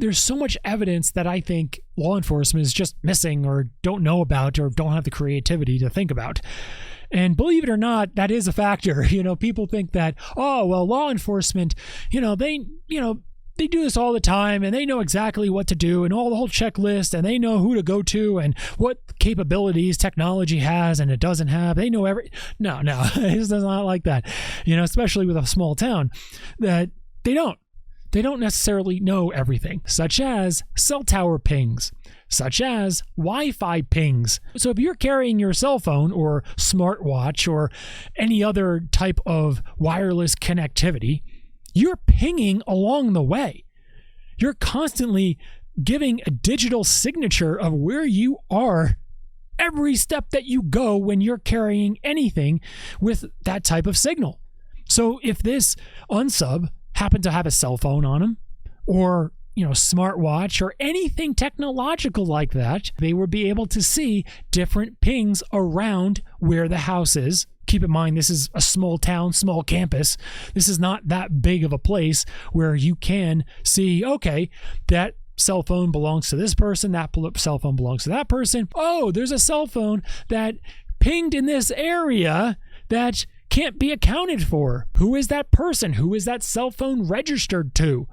there's so much evidence that I think law enforcement is just missing or don't know about or don't have the creativity to think about. And believe it or not, that is a factor. People think that, oh, well, law enforcement, they do this all the time and they know exactly what to do and all the whole checklist, and they know who to go to and what capabilities technology has and it doesn't have. They know No, it's not like that. Especially with a small town, that they don't necessarily know everything, such as cell tower pings, such as Wi-Fi pings. So if you're carrying your cell phone or smartwatch or any other type of wireless connectivity, you're pinging along the way. You're constantly giving a digital signature of where you are every step that you go when you're carrying anything with that type of signal. So if this unsub happened to have a cell phone on him or smartwatch or anything technological like that, they would be able to see different pings around where the house is. Keep in mind, this is a small town, small campus. This is not that big of a place where you can see, okay, that cell phone belongs to this person, that cell phone belongs to that person. Oh, there's a cell phone that pinged in this area that can't be accounted for. Who is that person? Who is that cell phone registered to?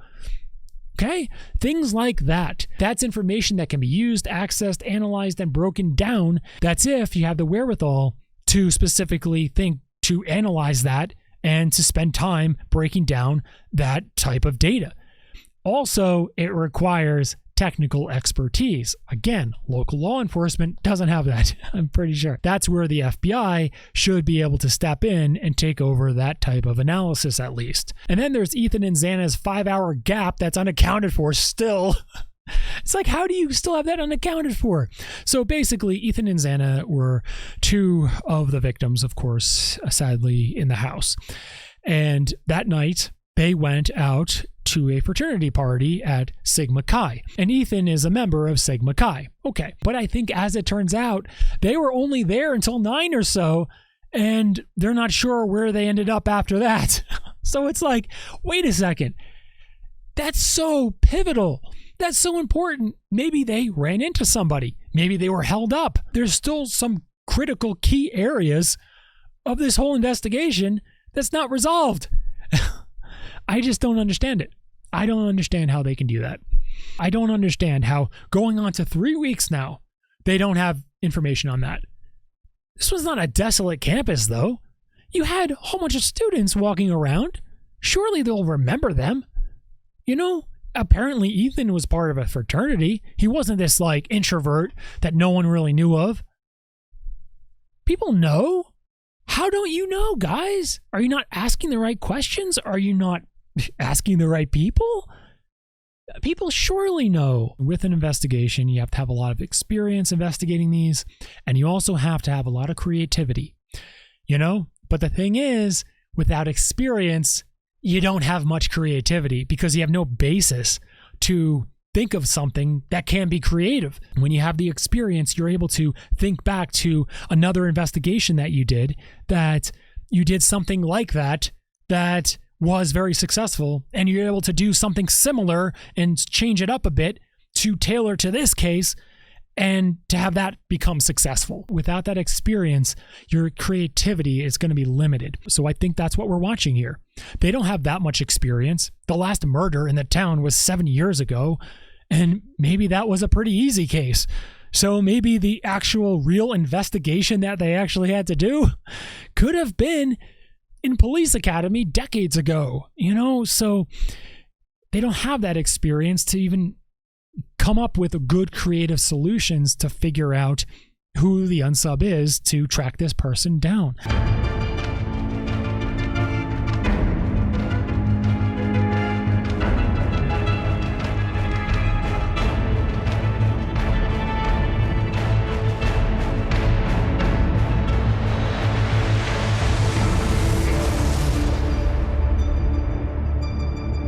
Okay, things like that. That's information that can be used, accessed, analyzed, and broken down. That's if you have the wherewithal to specifically think to analyze that and to spend time breaking down that type of data. Also, it requires technical expertise. Again, local law enforcement doesn't have that, I'm pretty sure. That's where the FBI should be able to step in and take over that type of analysis at least. And then there's Ethan and Xana's 5-hour gap that's unaccounted for still. It's like, how do you still have that unaccounted for? So basically, Ethan and Xana were two of the victims, of course, sadly, in the house. And that night, they went out to a fraternity party at Sigma Chi. And Ethan is a member of Sigma Chi. Okay. But I think as it turns out, they were only there until 9 or so, and they're not sure where they ended up after that. So it's like, wait a second. That's so pivotal. That's so important. Maybe they ran into somebody. Maybe they were held up. There's still some critical key areas of this whole investigation that's not resolved. I just don't understand it. I don't understand how they can do that. I don't understand how going on to 3 weeks now, they don't have information on that. This was not a desolate campus, though. You had a whole bunch of students walking around. Surely they'll remember them. Apparently Ethan was part of a fraternity. He wasn't this introvert that no one really knew of. People know. How don't you know, guys? Are you not asking the right questions? Are you not asking the right people? People surely know. With an investigation, you have to have a lot of experience investigating these, and you also have to have a lot of creativity. But the thing is, without experience, you don't have much creativity because you have no basis to think of something that can be creative. When you have the experience, you're able to think back to another investigation that you did something like that was very successful, and you're able to do something similar and change it up a bit to tailor to this case and to have that become successful. Without that experience, your creativity is going to be limited. So I think that's what we're watching here. They don't have that much experience. The last murder in the town was 7 years ago, and maybe that was a pretty easy case. So maybe the actual real investigation that they actually had to do could have been in police academy decades ago, so they don't have that experience to even come up with good creative solutions to figure out who the unsub is to track this person down.